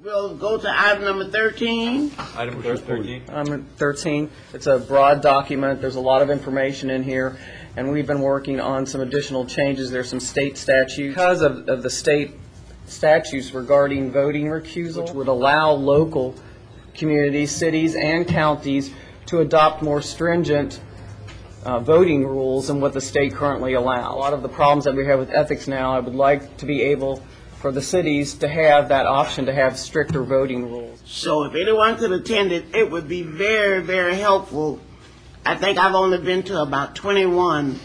We'll go to item number 13. Item 13. Item 13, it's a broad document. There's a lot of information in here, and we've been working on some additional changes. There's some state statutes. Because of the state statutes regarding voting recusal, which would allow local communities, cities, and counties to adopt more stringent voting rules than what the state currently allows. A lot of the problems that we have with ethics now, I would like to be able for the cities to have that option to have stricter voting rules. So if anyone could attend it, it would be very, very helpful. I think I've only been to about 21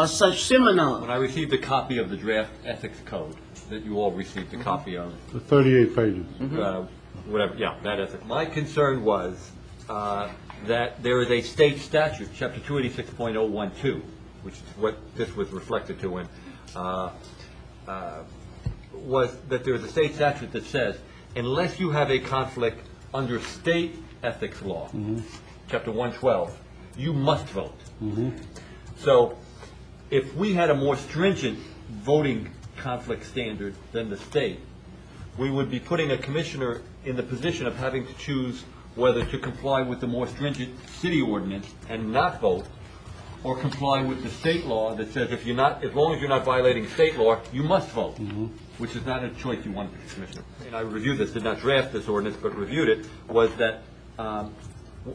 such seminars. When I received a copy of the draft ethics code that you all received a copy of, The 38 pages. whatever, yeah, that ethics. My concern was that there is a state statute, Chapter 286.012, which is what this was reflected to in, was that there is a state statute that says unless you have a conflict under state ethics law, Chapter 112, you must vote. So if we had a more stringent voting conflict standard than the state, we would be putting a commissioner in the position of having to choose whether to comply with the more stringent city ordinance and not vote, or comply with the state law that says if you're not, as long as you're not violating state law, you must vote, which is not a choice you want as a commissioner. And I reviewed this, did not draft this ordinance, but reviewed it, was that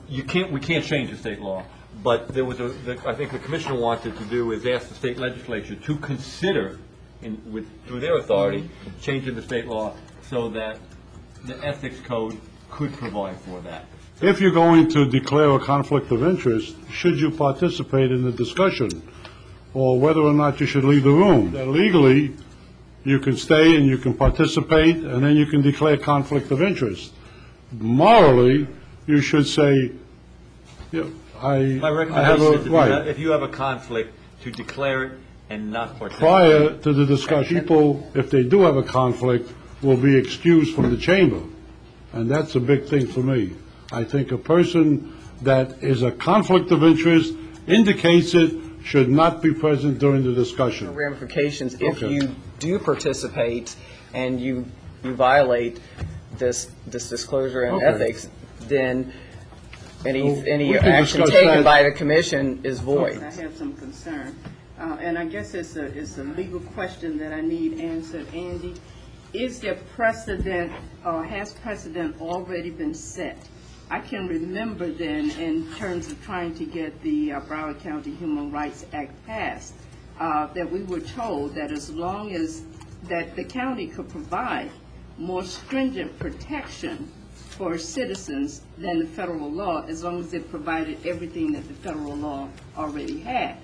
we can't change the state law, but there was I think the commissioner wanted to do is ask the state legislature to consider, through their authority, changing the state law so that the ethics code could provide for that. If you're going to declare a conflict of interest, should you participate in the discussion, or whether or not you should leave the room? That legally, you can stay and you can participate, and then you can declare conflict of interest. Morally, you should say, I have a right. If you have a conflict, to declare it and not participate. Prior to the discussion, people, if they do have a conflict, will be excused from the chamber, and that's a big thing for me. I think a person that is a conflict of interest, indicates it, should not be present during the discussion. Ramifications if you do participate and you violate this disclosure and ethics, then any action taken by the commission is void. I have some concern, and I guess it's a legal question that I need answered. Andy, is there precedent, or has precedent already been set? I can remember then, in terms of trying to get the Broward County Human Rights Act passed, that we were told that as long as that the county could provide more stringent protection for citizens than the federal law, as long as it provided everything that the federal law already had.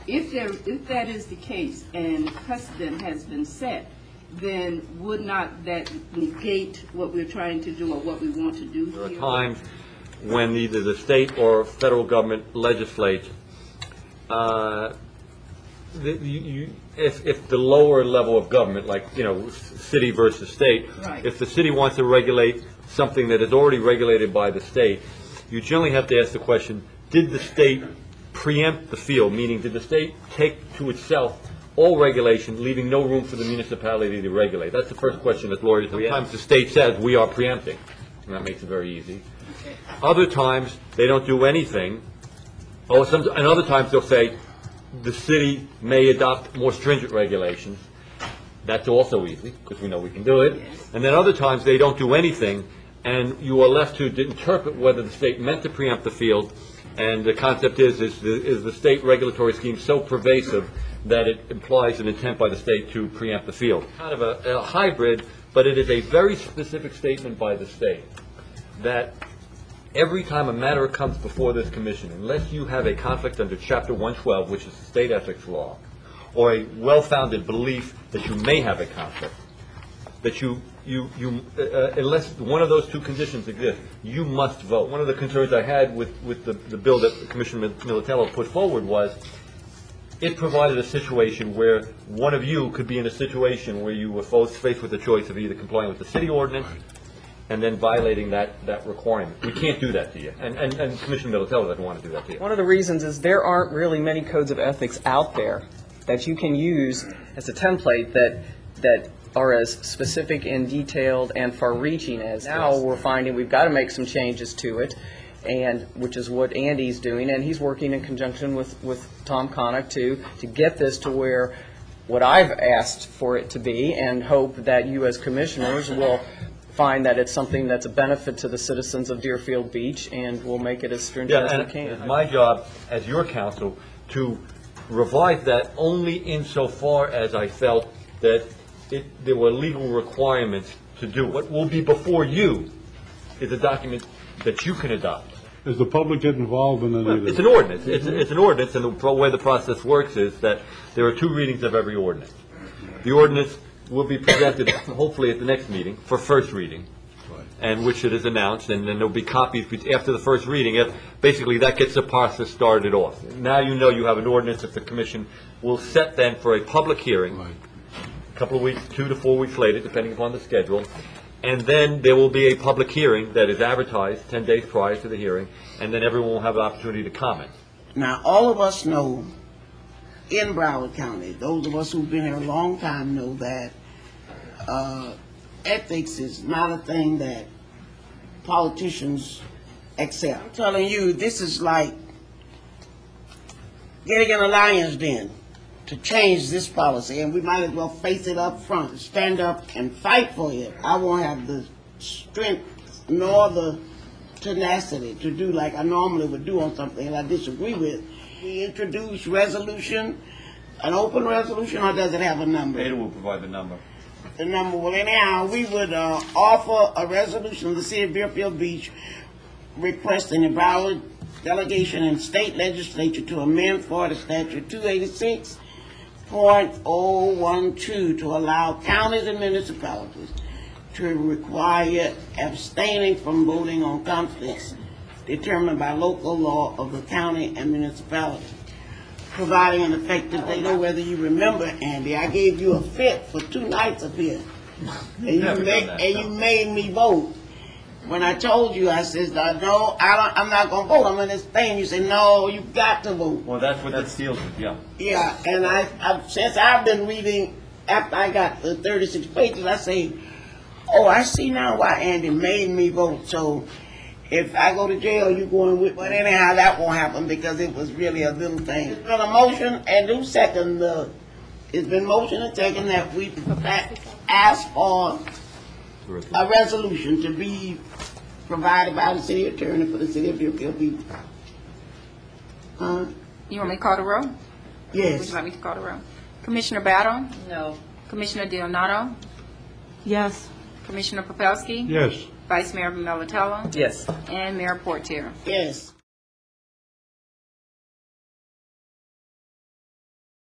If that is the case and precedent has been set, then would not that negate what we're trying to do or what we want to do here? There are times when either the state or federal government legislates, if the lower level of government, like, city versus state, right. If the city wants to regulate something that is already regulated by the state, you generally have to ask the question, did the state preempt the field? Meaning, did the state take to itself all regulation, leaving no room for the municipality to regulate? That's the first question that lawyers do. Sometimes the state says, we are preempting, and that makes it very easy. Okay. Other times, they don't do anything. And other times, they'll say, the city may adopt more stringent regulations. That's also easy, because we know we can do it. Yes. And then other times, they don't do anything, and you are left to interpret whether the state meant to preempt the field. And the concept is the state regulatory scheme so pervasive that it implies an intent by the state to preempt the field. Kind of a hybrid, but it is a very specific statement by the state that every time a matter comes before this commission, unless you have a conflict under Chapter 112, which is the state ethics law, or a well-founded belief that you may have a conflict, that unless one of those two conditions exist, you must vote. One of the concerns I had with the bill that Commissioner Militello put forward was it provided a situation where one of you could be in a situation where you were faced with the choice of either complying with the city ordinance and then violating that requirement. We can't do that to you. And Commissioner Militello doesn't want to do that to you. One of the reasons is there aren't really many codes of ethics out there that you can use as a template that are as specific and detailed and far-reaching as. Now we're finding we've got to make some changes to it, and which is what Andy's doing, and he's working in conjunction with Tom Connick to get this to where what I've asked for it to be, and hope that you as commissioners will find that it's something that's a benefit to the citizens of Deerfield Beach, and we'll make it as stringent as we can. It's my job as your counsel to revise that only insofar as I felt that there were legal requirements to do. What will be before you is a document that you can adopt. Does the public get involved in any of this? It's an ordinance. It's an ordinance, and the way the process works is that there are 2 readings of every ordinance. The ordinance will be presented hopefully at the next meeting for first reading, and which it is announced, and then there'll be copies after the first reading. Basically, that gets the process started off. Now you know you have an ordinance that the commission will set then for a public hearing, a couple of weeks, 2 to 4 weeks later, depending upon the schedule. And then there will be a public hearing that is advertised 10 days prior to the hearing, and then everyone will have an opportunity to comment. Now, all of us know in Broward County, those of us who've been here a long time know that ethics is not a thing that politicians accept. I'm telling you, this is like getting in a lion's den to change this policy, and we might as well face it up front, stand up and fight for it. I won't have the strength nor the tenacity to do like I normally would do on something that I disagree with. We introduce resolution, an open resolution, or does it have a number? Ada will provide the number. The number, well, anyhow, we would offer a resolution of the city of Deerfield Beach requesting the Broward delegation and state legislature to amend Florida statute 286.012 to allow counties and municipalities to require abstaining from voting on conflicts determined by local law of the county and municipality, providing an effective date. Or whether you remember, Andy, I gave you a fit for 2 nights up here, and you made me vote. When I told you, I said, no, I'm not going to vote. I'm going to abstain. You said, no, you got to vote. Well, that's what that deals with, yeah. Yeah, and since I've been reading, after I got the 36 pages, I say, oh, I see now why Andy made me vote. So if I go to jail, you going with me. But anyhow, that won't happen because it was really a little thing. It's been a motion, and who second it's been motion and second that we ask for a resolution to be provided by the city attorney for the city of Deerfield Beach. You want me to call the roll? Yes. Would you like me to call the roll? Commissioner Battle? No. Commissioner Dionato? Yes. Commissioner Popelski? Yes. Vice Mayor Melitella? Yes. And Mayor Portier. Yes.